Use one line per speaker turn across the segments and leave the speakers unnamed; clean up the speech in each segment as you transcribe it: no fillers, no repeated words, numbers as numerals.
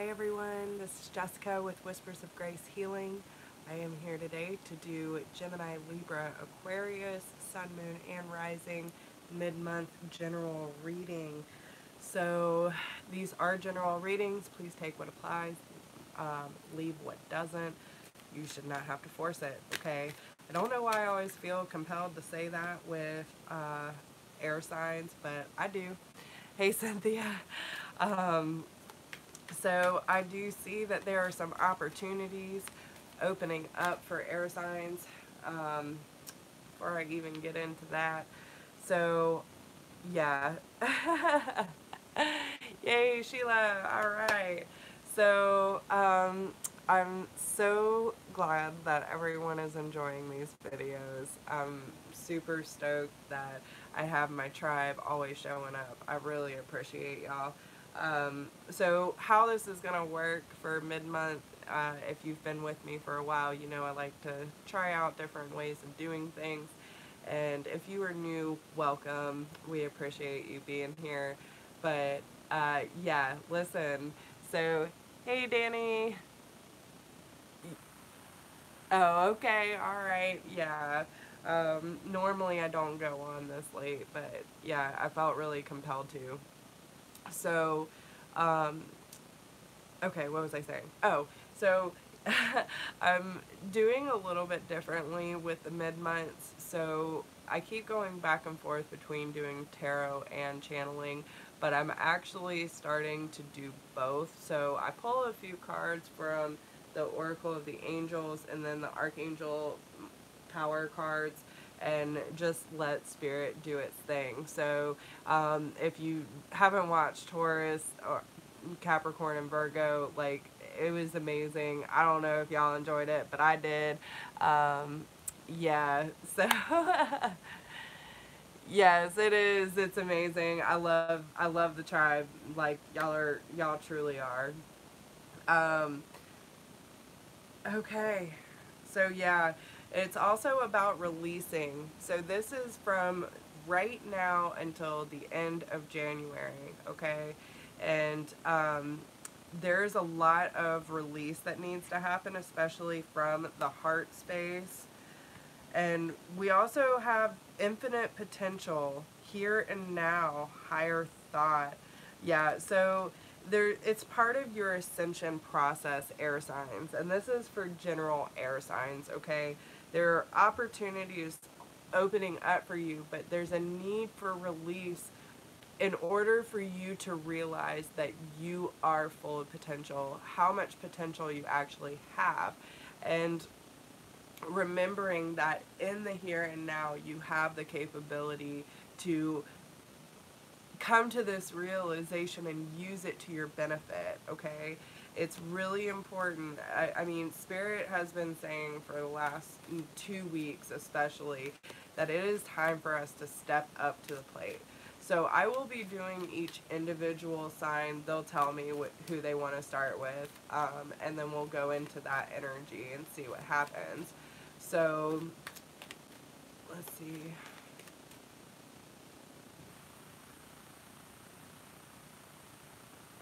Hi everyone, this is Jessica with Whispers of Grace Healing. I am here today to do Gemini, Libra, Aquarius, Sun, Moon, and Rising mid-month general reading. So these are general readings. Please take what applies, leave what doesn't. You should not have to force it, okay? I don't know why I always feel compelled to say that with air signs, but I do. Hey Cynthia. So I do see that there are some opportunities opening up for air signs before I even get into that. So, yeah. Yay, Sheila. All right. So, I'm so glad that everyone is enjoying these videos. I'm super stoked that I have my tribe always showing up. I really appreciate y'all. So how this is going to work for mid-month, if you've been with me for a while, you know I like to try out different ways of doing things. And if you are new, welcome. We appreciate you being here. But, yeah, listen. So, hey, Danny. Oh, okay, alright, yeah. Normally I don't go on this late, but yeah, I felt really compelled to. So, um, okay, what was I saying? Oh, so I'm doing a little bit differently with the mid-months. So I keep going back and forth between doing tarot and channeling, but I'm actually starting to do both. So I pull a few cards from the Oracle of the Angels and then the Archangel power cards and just let spirit do its thing. So if you haven't watched Taurus or Capricorn and Virgo, like, it was amazing. I don't know if y'all enjoyed it, but I did. Yeah, so yes, it is. It's amazing. I love the tribe. Like, y'all truly are. Um, okay. So yeah, it's also about releasing. So this is from right now until the end of January, okay? And there's a lot of release that needs to happen, especially from the heart space. And we also have infinite potential, here and now, higher thought. Yeah, so it's part of your ascension process, air signs. And this is for general air signs, okay? There are opportunities opening up for you, but there's a need for release in order for you to realize that you are full of potential, how much potential you actually have. And remembering that in the here and now you have the capability to come to this realization and use it to your benefit, okay? It's really important. I mean, Spirit has been saying for the last 2 weeks especially that it is time for us to step up to the plate. So I will be doing each individual sign. They'll tell me who they want to start with, and then we'll go into that energy and see what happens. So, let's see.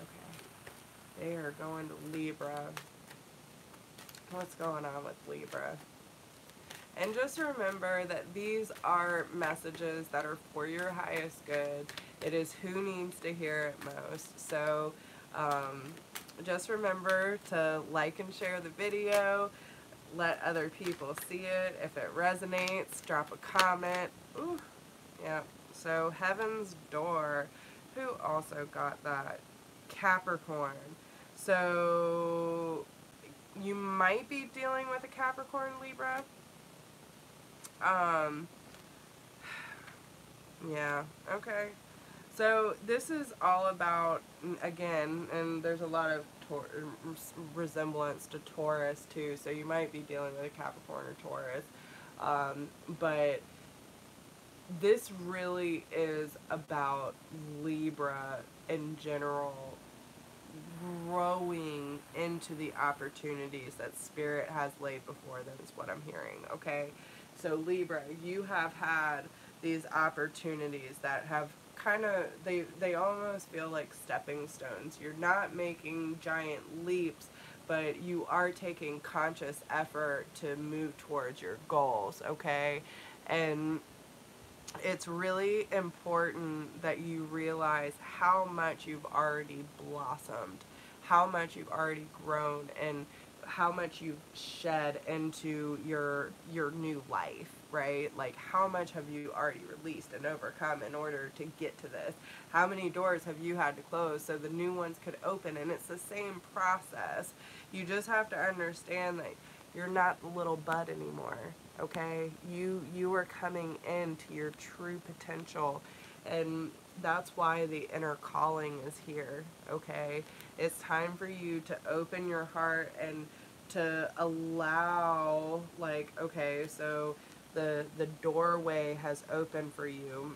Okay. They are going to Libra. What's going on with Libra? And just remember that these are messages that are for your highest good. It is who needs to hear it most. So, just remember to like and share the video. Let other people see it. If it resonates, drop a comment. Ooh, yeah. So Heaven's Door, who also got that? Capricorn. So you might be dealing with a Capricorn, Libra. Yeah, okay. So this is all about, again, and there's a lot of resemblance to Taurus too, so you might be dealing with a Capricorn or Taurus. But this really is about Libra in general growing into the opportunities that Spirit has laid before them is what I'm hearing, okay? So Libra, you have had these opportunities that have kind of, they almost feel like stepping stones. You're not making giant leaps, but you are taking conscious effort to move towards your goals, okay? And it's really important that you realize how much you've already blossomed, how much you've already grown, and how much you've shed into your new life, right? Like, how much have you already released and overcome in order to get to this? How many doors have you had to close so the new ones could open? And it's the same process. You just have to understand that you're not the little bud anymore, okay? You are coming into your true potential, and that's why the inner calling is here, okay? It's time for you to open your heart and to allow, like, okay, so the doorway has opened for you.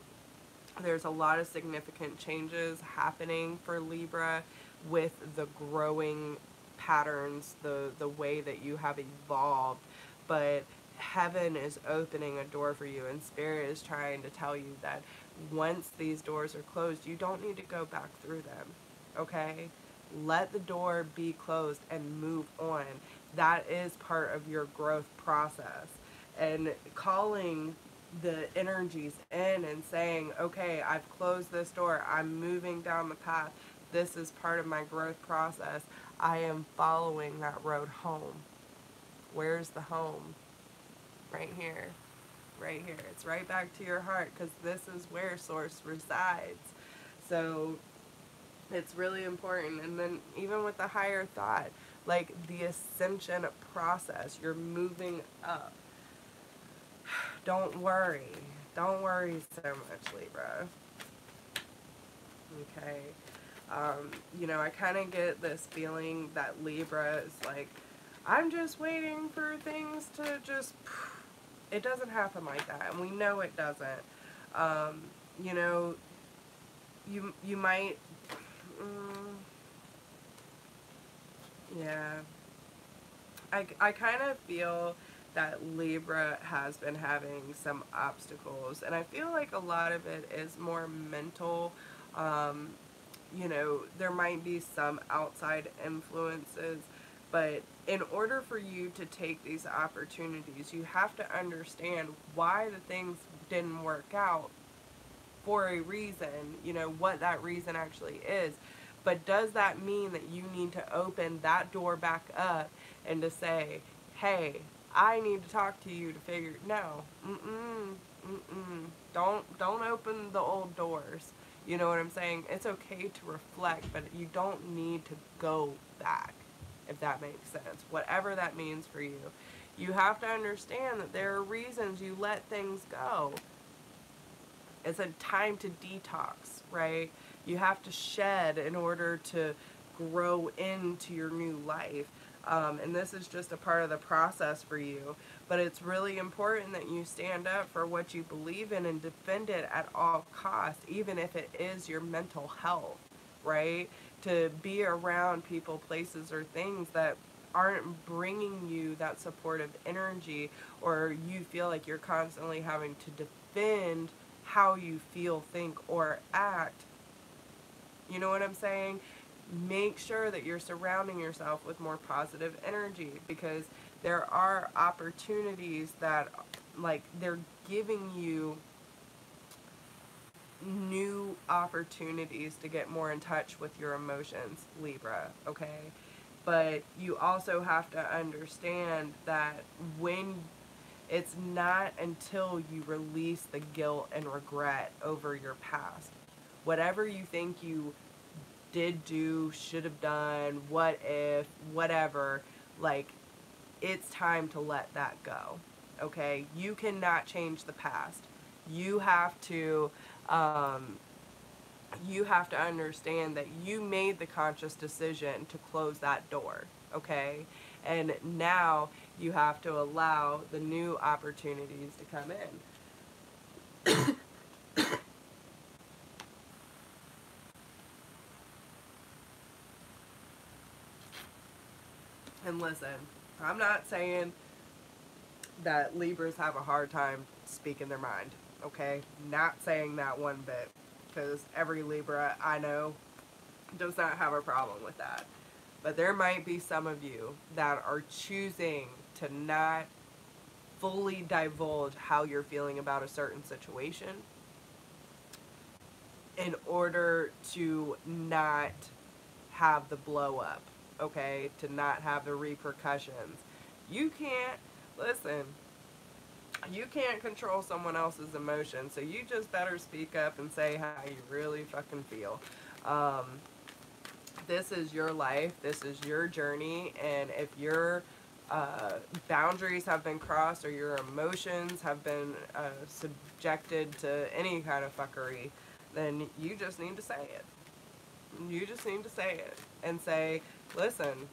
There's a lot of significant changes happening for Libra with the growing patterns, the way that you have evolved, but heaven is opening a door for you, and spirit is trying to tell you that once these doors are closed, you don't need to go back through them, okay? Let the door be closed and move on. That is part of your growth process. And calling the energies in and saying, okay, I've closed this door, I'm moving down the path, this is part of my growth process, I am following that road home. Where's the home? Right here. Right here. It's right back to your heart, because this is where source resides. So it's really important. And then even with the higher thought, like the ascension process, you're moving up. Don't worry. Don't worry so much, Libra. Okay. You know, I kind of get this feeling that Libra is like, I'm just waiting for things to just, it doesn't happen like that, and we know it doesn't. You know, you might, yeah, I kind of feel that Libra has been having some obstacles, and I feel like a lot of it is more mental. You know, there might be some outside influences, but in order for you to take these opportunities, you have to understand why the things didn't work out for a reason, you know, what that reason actually is. But does that mean that you need to open that door back up and to say, hey, I need to talk to you to figure, no, don't open the old doors. You know what I'm saying? It's okay to reflect, but you don't need to go back, if that makes sense. Whatever that means for you. You have to understand that there are reasons you let things go. It's a time to detox, right? You have to shed in order to grow into your new life. And this is just a part of the process for you. But it's really important that you stand up for what you believe in and defend it at all costs, even if it is your mental health, right? To be around people, places, or things that aren't bringing you that supportive energy, or you feel like you're constantly having to defend how you feel, think, or act. You know what I'm saying? Make sure that you're surrounding yourself with more positive energy, because there are opportunities that, like, they're giving you new opportunities to get more in touch with your emotions, Libra, okay? But you also have to understand that when it's not until you release the guilt and regret over your past, whatever you think you did do, should have done, what if, whatever, like, it's time to let that go, okay? You cannot change the past. You have to, you have to understand that you made the conscious decision to close that door, okay? And now you have to allow the new opportunities to come in. And listen, I'm not saying that Libras have a hard time speaking their mind, okay? Not saying that one bit. because every Libra I know does not have a problem with that. But there might be some of you that are choosing to not fully divulge how you're feeling about a certain situation in order to not have the blow up, okay? To not have the repercussions. You can't, listen, you can't control someone else's emotions, so you just better speak up and say how you really fucking feel. This is your life, this is your journey, and if your boundaries have been crossed or your emotions have been subjected to any kind of fuckery, then you just need to say it. You just need to say it and say, listen,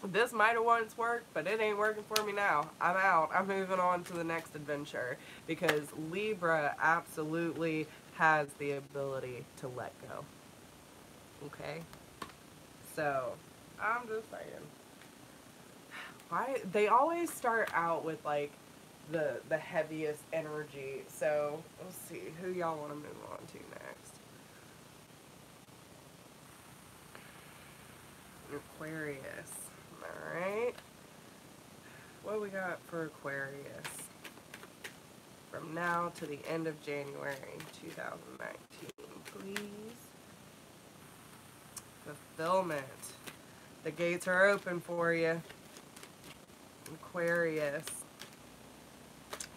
this might have once worked, but it ain't working for me now. I'm out. I'm moving on to the next adventure, because Libra absolutely has the ability to let go. Okay? So, I'm just saying. Why they always start out with like the heaviest energy. So, let's see who y'all want to move on to next. Aquarius. Alright. What we got for Aquarius? From now to the end of January 2019, please. Fulfillment. The gates are open for you. Aquarius.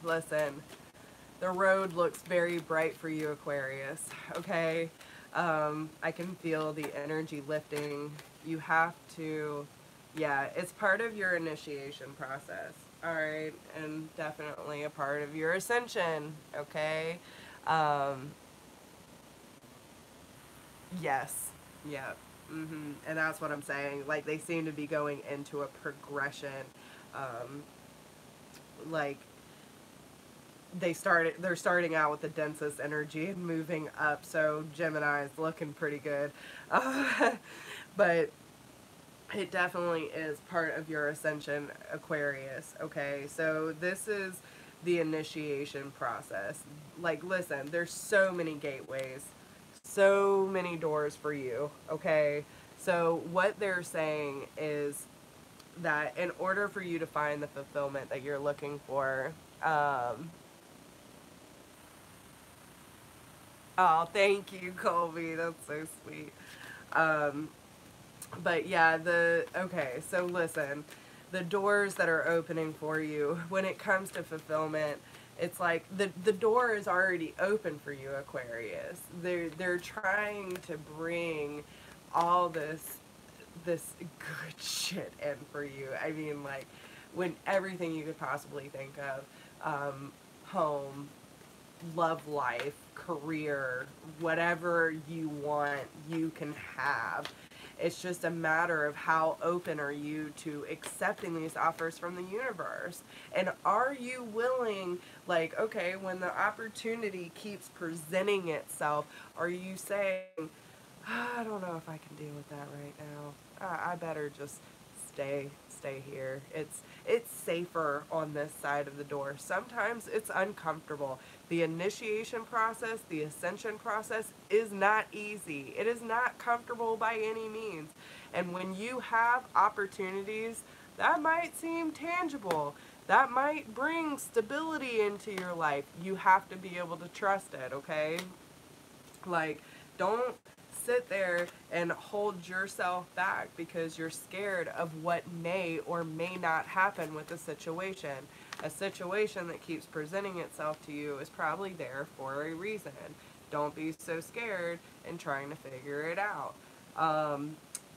Listen, the road looks very bright for you, Aquarius. Okay? I can feel the energy lifting. You have to, yeah, it's part of your initiation process, alright? And definitely a part of your ascension, okay? Yes, yeah, and that's what I'm saying. Like, they seem to be going into a progression, like, they're starting out with the densest energy and moving up, so Gemini is looking pretty good. But it definitely is part of your ascension, Aquarius, okay? So this is the initiation process. Like, listen, there's so many gateways, so many doors for you, okay? So what they're saying is that in order for you to find the fulfillment that you're looking for, oh, thank you, Colby. That's so sweet. But yeah, okay, so listen, the doors that are opening for you, when it comes to fulfillment, it's like the door is already open for you, Aquarius. They're trying to bring all this good shit in for you. I mean, like, when everything you could possibly think of, home, love life, career, whatever you want, you can have. It's just a matter of how open are you to accepting these offers from the universe. And are you willing, like, okay, when the opportunity keeps presenting itself, are you saying, I don't know if I can deal with that right now. I better just stay here. It's safer on this side of the door. Sometimes it's uncomfortable. The initiation process, the ascension process is not easy. It is not comfortable by any means. And when you have opportunities that might seem tangible, that might bring stability into your life, you have to be able to trust it, okay? Like, don't sit there and hold yourself back because you're scared of what may or may not happen with the situation. A situation that keeps presenting itself to you is probably there for a reason. Don't be so scared and trying to figure it out.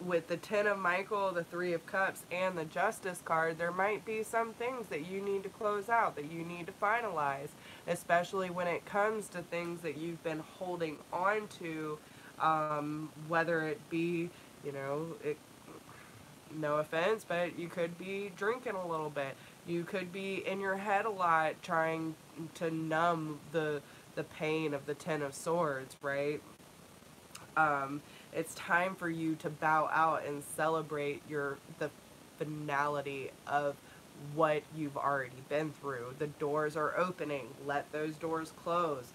With the Ten of Michael, the Three of Cups, and the Justice card, there might be some things that you need to close out, that you need to finalize, especially when it comes to things that you've been holding on to. Whether it be, you know, no offense, but you could be drinking a little bit. You could be in your head a lot trying to numb the pain of the Ten of Swords, right? It's time for you to bow out and celebrate the finality of what you've already been through. The doors are opening. Let those doors close.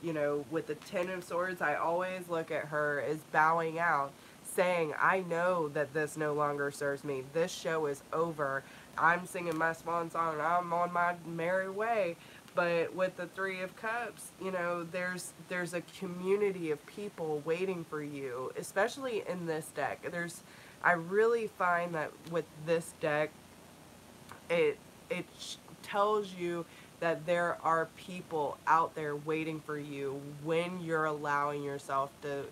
You know, with the Ten of Swords, I always look at her as bowing out, saying, I know that this no longer serves me. This show is over. I'm singing my swan song and I'm on my merry way. But with the Three of Cups, you know, there's a community of people waiting for you, especially in this deck. I really find that with this deck, it tells you that there are people out there waiting for you when you're allowing yourself to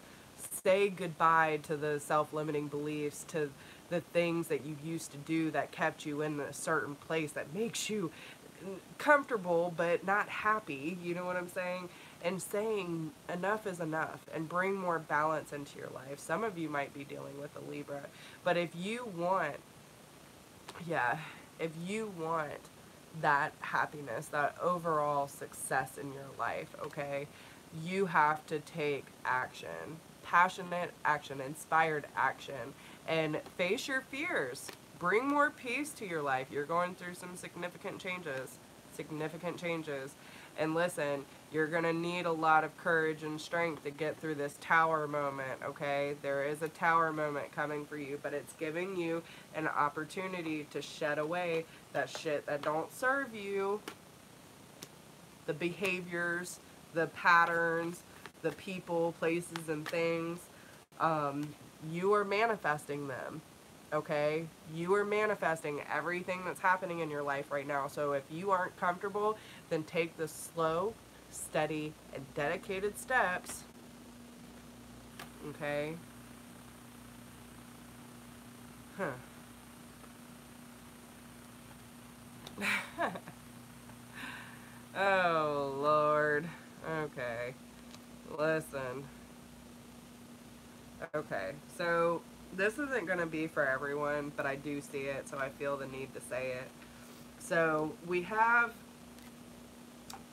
say goodbye to the self-limiting beliefs, to the things that you used to do that kept you in a certain place that makes you comfortable but not happy, you know what I'm saying? And saying enough is enough and bring more balance into your life. Some of you might be dealing with a Libra, but if you want, yeah, if you want that happiness, that overall success in your life, okay, you have to take action, passionate action, inspired action, and face your fears. Bring more peace to your life. You're going through some significant changes. And listen, you're going to need a lot of courage and strength to get through this tower moment, okay? There is a tower moment coming for you, but it's giving you an opportunity to shed away that shit that don't serve you, the behaviors, the patterns, the people, places, and things. You are manifesting them, okay? You are manifesting everything that's happening in your life right now. So if you aren't comfortable, then take the slow, steady, and dedicated steps, okay? Huh. Oh, Lord. Okay. Listen. Okay, so this isn't going to be for everyone, but I do see it, so I feel the need to say it. So we have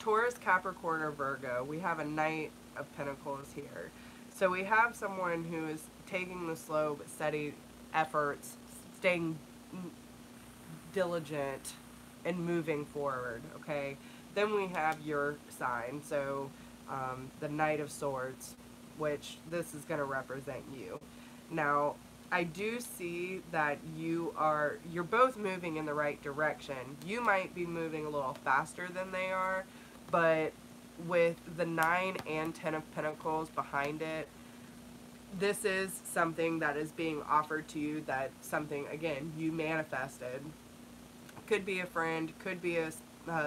Taurus, Capricorn, or Virgo. We have a Knight of Pentacles here. So we have someone who is taking the slow but steady efforts, staying diligent, and moving forward, okay? Then we have your sign, so the Knight of Swords, which this is going to represent you. Now, I do see that you're both moving in the right direction. You might be moving a little faster than they are, but with the 9 and 10 of Pentacles behind it, this is something that is being offered to you, that something, again, you manifested. Could be a friend, could be a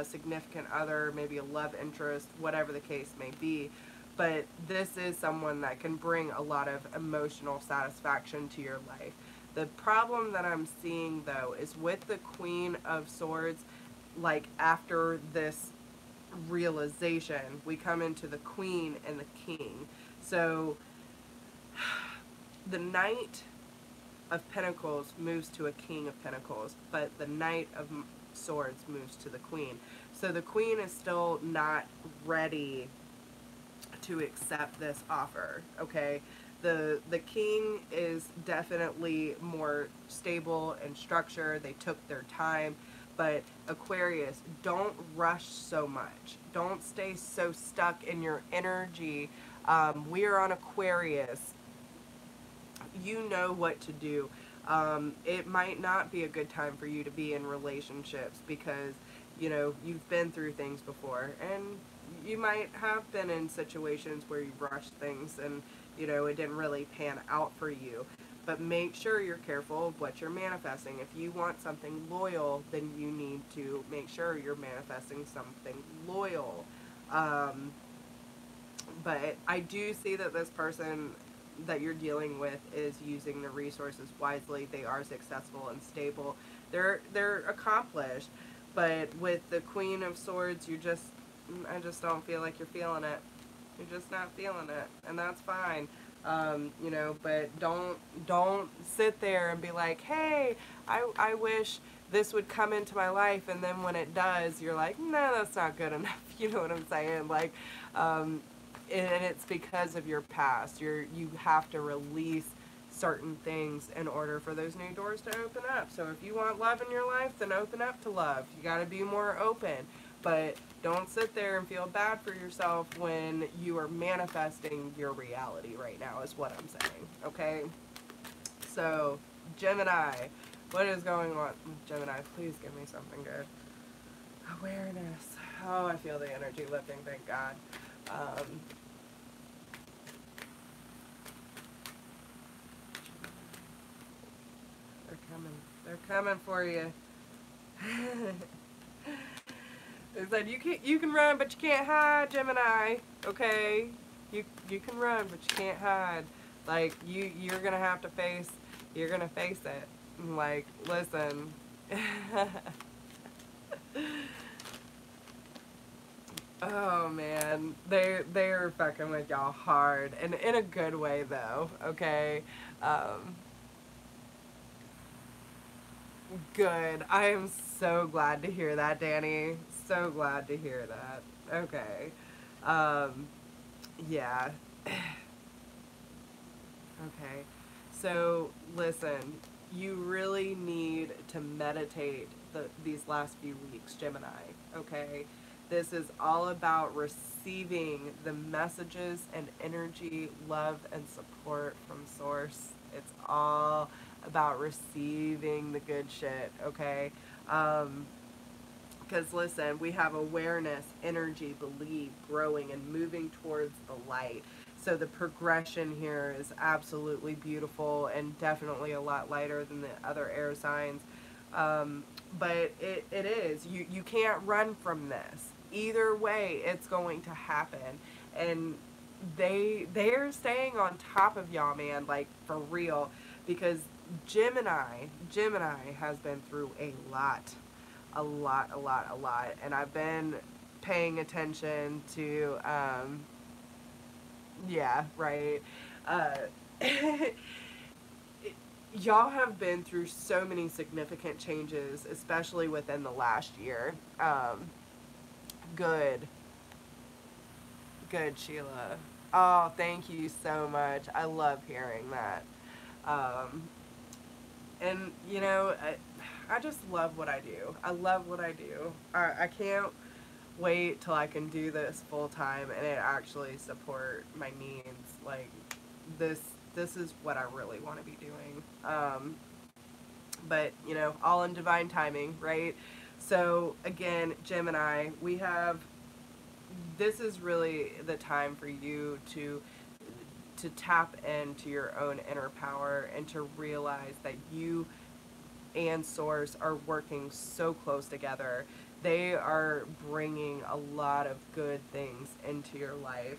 significant other, maybe a love interest, whatever the case may be. But this is someone that can bring a lot of emotional satisfaction to your life. The problem that I'm seeing, though, is with the Queen of Swords, like after this realization, we come into the Queen and the King. So the Knight of Pentacles moves to a King of Pentacles, but the Knight of Swords moves to the Queen. So the Queen is still not ready to accept this offer, okay? The King is definitely more stable and structured. They took their time. But Aquarius, don't rush so much. Don't stay so stuck in your energy. We are on Aquarius. You know what to do. It might not be a good time for you to be in relationships because, you know, you've been through things before, and you might have been in situations where you rushed things and, you know, it didn't really pan out for you. But make sure you're careful of what you're manifesting. If you want something loyal, then you need to make sure you're manifesting something loyal. But I do see that this person that you're dealing with is using the resources wisely. They are successful and stable. They're accomplished. But with the Queen of Swords, I just don't feel like you're feeling it. You're just not feeling it, and that's fine. You know, but don't sit there and be like, hey, I wish this would come into my life, and then when it does, you're like, no, that's not good enough. You know what I'm saying? Like, and it's because of your past. You have to release certain things in order for those new doors to open up. So if you want love in your life, then open up to love. You got to be more open. But don't sit there and feel bad for yourself when you are manifesting your reality right now, is what I'm saying, okay? So, Gemini, what is going on? Gemini, please give me something good. Awareness. Oh, I feel the energy lifting, thank God. They're coming. They're coming for you. They said you can run, but you can't hide, Gemini. Okay, you can run, but you can't hide. Like you're gonna have to face. You're gonna face it. Like, listen. Oh man, they're fucking with y'all hard, and in a good way though. Okay, um, good. I am so glad to hear that, Danny. So glad to hear that. Okay, um, yeah. Okay, so listen, you really need to meditate these last few weeks, Gemini, okay? This is all about receiving the messages and energy, love, and support from Source. It's all about receiving the good shit, okay? Because listen, we have awareness, energy, belief, growing, and moving towards the light. So the progression here is absolutely beautiful and definitely a lot lighter than the other air signs. But it is. You can't run from this. Either way, it's going to happen. And they're staying on top of y'all, man, like for real. Because Gemini has been through a lot, a lot, a lot. And I've been paying attention to, yeah, right. Uh, y'all have been through so many significant changes, especially within the last year. Good, good, Sheila. Oh, thank you so much. I love hearing that. Um, and, you know, I just love what I do. I love what I do. I can't wait till I can do this full time and it actually support my needs. Like this this is what I really want to be doing. But you know, all in divine timing, right? So again, Gemini, we have this is really the time for you to tap into your own inner power and to realize that you and Source are working so close together. They are bringing a lot of good things into your life.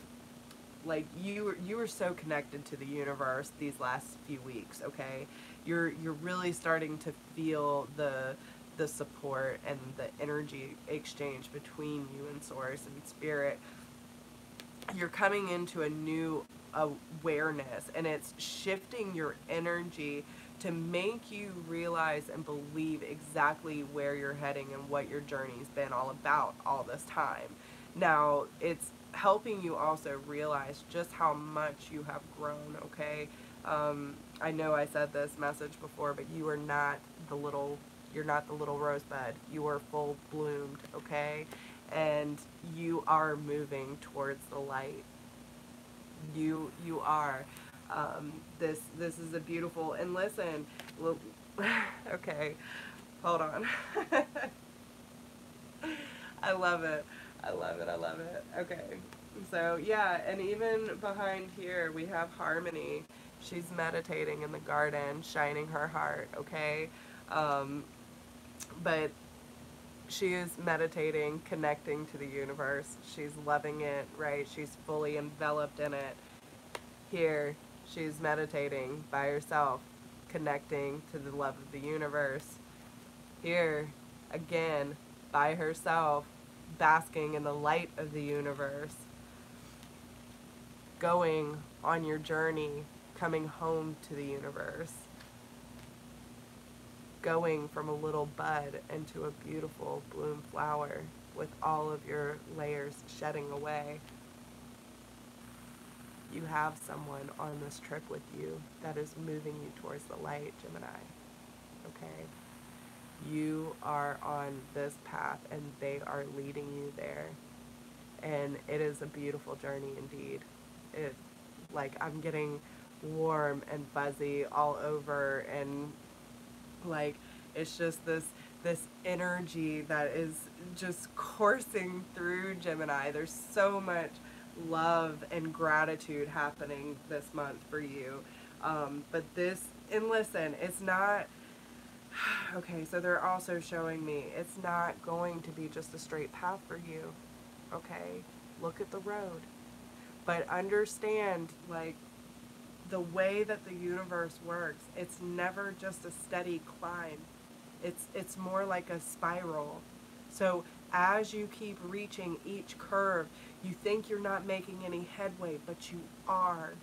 Like you were so connected to the universe these last few weeks, okay? You're really starting to feel the support and the energy exchange between you and Source and Spirit. You're coming into a new awareness, and it's shifting your energy to make you realize and believe exactly where you're heading and what your journey's been all about all this time. Now, it's helping you also realize just how much you have grown, okay? I know I said this message before, but you are not you're not the little rosebud. You are full bloomed, okay? And you are moving towards the light. You are. This is a beautiful, and listen, okay, hold on. I love it. I love it. I love it. Okay. So yeah, and even behind here we have Harmony. She's meditating in the garden, shining her heart, okay? Um, but she is meditating, connecting to the universe. She's loving it, right? She's fully enveloped in it. Here, she's meditating by herself, connecting to the love of the universe. Here, again, by herself, basking in the light of the universe. Going on your journey, coming home to the universe. Going from a little bud into a beautiful bloom flower with all of your layers shedding away. You have someone on this trip with you that is moving you towards the light, Gemini. Okay? You are on this path and they are leading you there. And it is a beautiful journey indeed. It, like, I'm getting warm and fuzzy all over, and like, it's just this energy that is just coursing through Gemini. There's so much love and gratitude happening this month for you. But this, and listen, it's not, okay, so they're also showing me it's not going to be just a straight path for you. Okay? Look at the road. But understand, like, the way that the universe works, it's never just a steady climb. It's more like a spiral. So as you keep reaching each curve, you think you're not making any headway, but you are.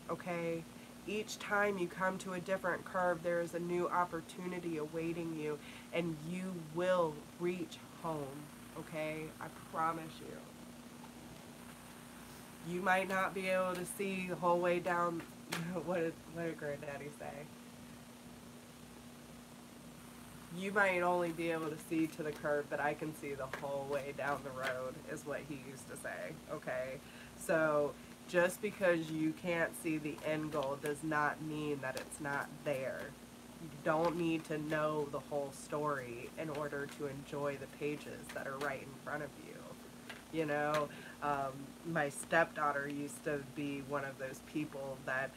Okay? Each time you come to a different curve, there is a new opportunity awaiting you, and you will reach home. Okay? I promise you. You might not be able to see the whole way down. What did Granddaddy say? You might only be able to see to the curve, but I can see the whole way down the road, is what he used to say. Okay? So just because you can't see the end goal does not mean that it's not there. You don't need to know the whole story in order to enjoy the pages that are right in front of you. You know, my stepdaughter used to be one of those people that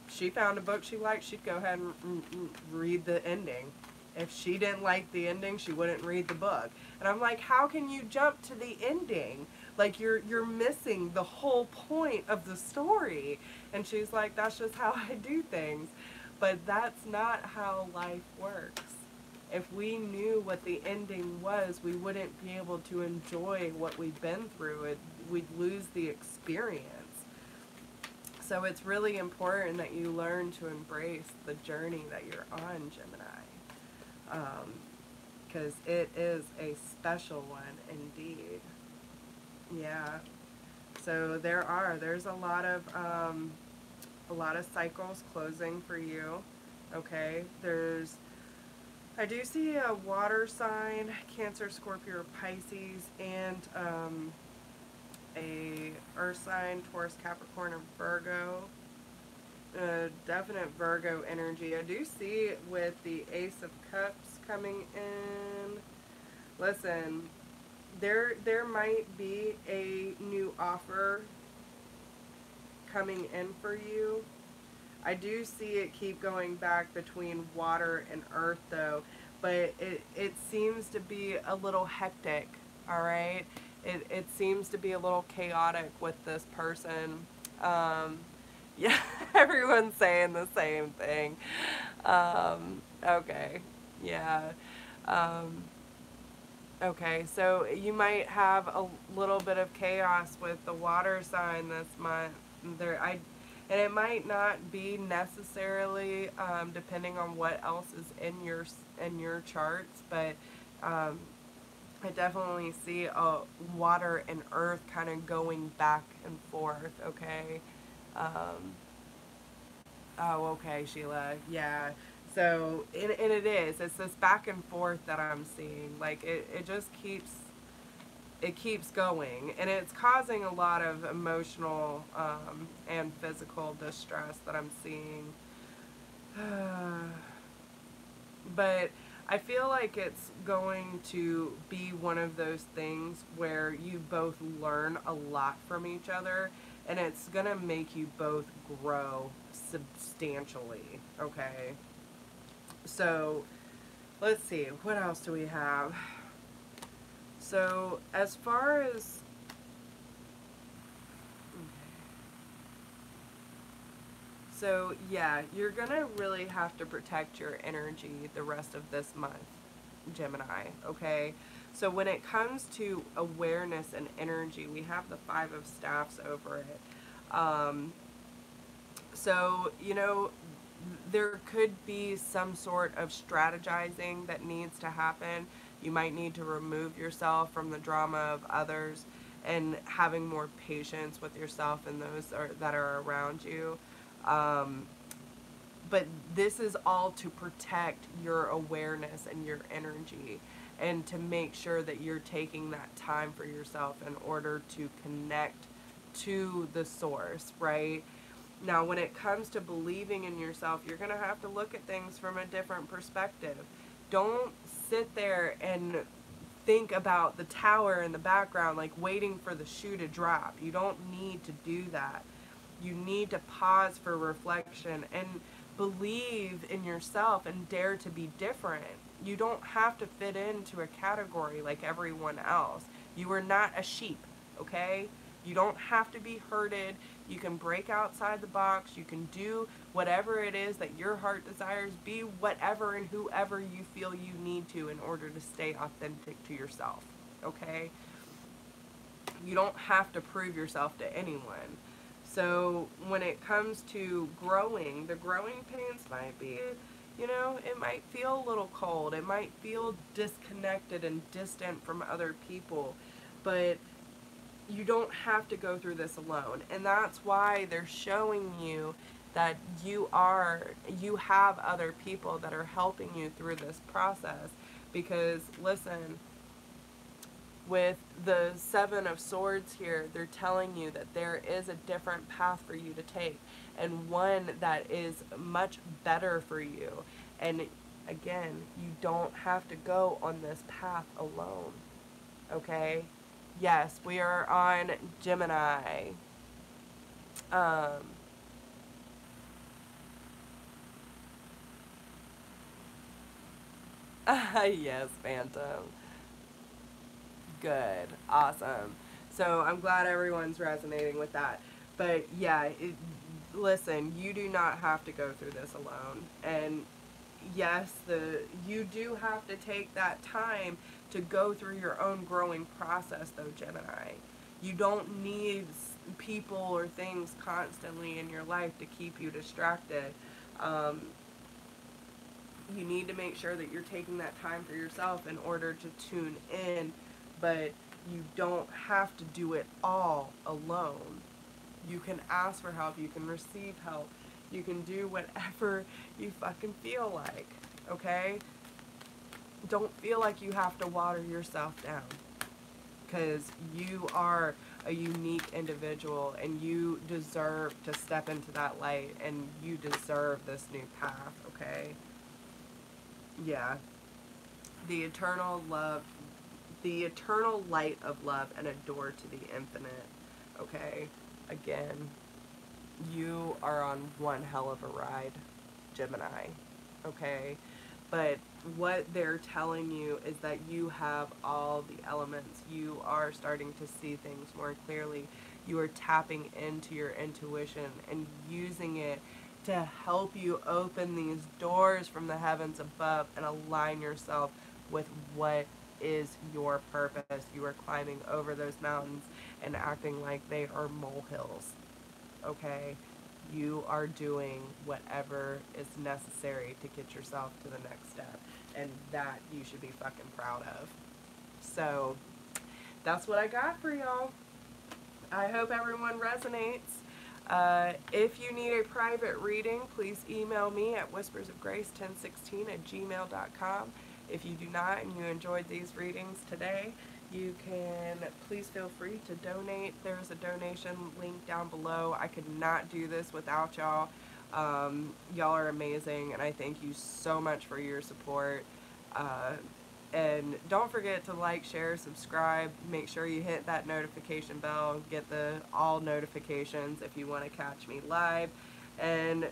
she found a book she liked, she'd go ahead and read the ending. If she didn't like the ending, she wouldn't read the book. And I'm like, how can you jump to the ending? Like, you're missing the whole point of the story. And she's like, that's just how I do things. But that's not how life works. If we knew what the ending was, we wouldn't be able to enjoy what we've been through. We'd lose the experience. So it's really important that you learn to embrace the journey that you're on, Gemini. Because it is a special one indeed. Yeah. So there's a lot of cycles closing for you. Okay. I do see a water sign, Cancer, Scorpio, or Pisces, and a earth sign, Taurus, Capricorn, or Virgo. Definite Virgo energy. I do see with the Ace of Cups coming in. Listen, there might be a new offer coming in for you. I do see it keep going back between water and earth though, but it seems to be a little hectic, all right? It seems to be a little chaotic with this person. Yeah, everyone's saying the same thing. Okay, yeah. Okay, so you might have a little bit of chaos with the water sign this month. And it might not be necessarily depending on what else is in your charts, but I definitely see water and earth kind of going back and forth. Okay. Oh, okay, Sheila. Yeah. So, and it is. It's this back and forth that I'm seeing. Like, it just keeps going. And it's causing a lot of emotional and physical distress that I'm seeing. But I feel like it's going to be one of those things where you both learn a lot from each other, and it's going to make you both grow substantially, okay? So, let's see, what else do we have? So, as far as... So, yeah, you're going to really have to protect your energy the rest of this month, Gemini, okay? So when it comes to awareness and energy, we have the Five of Staffs over it. So, you know, there could be some sort of strategizing that needs to happen. You might need to remove yourself from the drama of others and having more patience with yourself and those that are around you. but this is all to protect your awareness and your energy, and to make sure that you're taking that time for yourself in order to connect to the source, right? Now, when it comes to believing in yourself, you're going to have to look at things from a different perspective. Don't sit there and think about the tower in the background, like waiting for the shoe to drop. You don't need to do that. You need to pause for reflection and believe in yourself and dare to be different. You don't have to fit into a category like everyone else. You are not a sheep, okay? You don't have to be herded. You can break outside the box. You can do whatever it is that your heart desires. Be whatever and whoever you feel you need to in order to stay authentic to yourself, okay? You don't have to prove yourself to anyone. So when it comes to growing, the growing pains might be, you know, it might feel a little cold. It might feel disconnected and distant from other people. But you don't have to go through this alone. And that's why they're showing you that you have other people that are helping you through this process. Because listen, with the Seven of Swords here, they're telling you that there is a different path for you to take, and one that is much better for you. And again, you don't have to go on this path alone, okay? Yes, we are on Gemini. Yes, Phantom. Good. Awesome. So I'm glad everyone's resonating with that. But yeah, listen, you do not have to go through this alone. And yes, you do have to take that time to go through your own growing process, though, Gemini. You don't need people or things constantly in your life to keep you distracted. You need to make sure that you're taking that time for yourself in order to tune in, but you don't have to do it all alone. You can ask for help, you can receive help, you can do whatever you fucking feel like, okay? Don't feel like you have to water yourself down, because you are a unique individual and you deserve to step into that light, and you deserve this new path, okay? Yeah. The eternal love, the eternal light of love, and a door to the infinite, okay? Again, you are on one hell of a ride, Gemini, okay? But what they're telling you is that you have all the elements. You are starting to see things more clearly. You are tapping into your intuition and using it to help you open these doors from the heavens above and align yourself with what is your purpose. You are climbing over those mountains and acting like they are molehills, okay? You are doing whatever is necessary to get yourself to the next step, and that you should be fucking proud of. So that's what I got for y'all. I hope everyone resonates. If you need a private reading, please email me at whispersofgrace1016@gmail.com. If you do not and you enjoyed these readings today, you can please feel free to donate. There's a donation link down below. I could not do this without y'all. Y'all are amazing, and I thank you so much for your support. And don't forget to like, share, subscribe. Make sure you hit that notification bell. Get the all notifications if you want to catch me live. And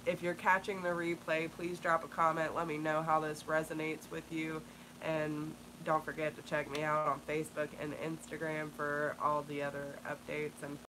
if you're catching the replay, please drop a comment. Let me know how this resonates with you. And don't forget to check me out on Facebook and Instagram for all the other updates and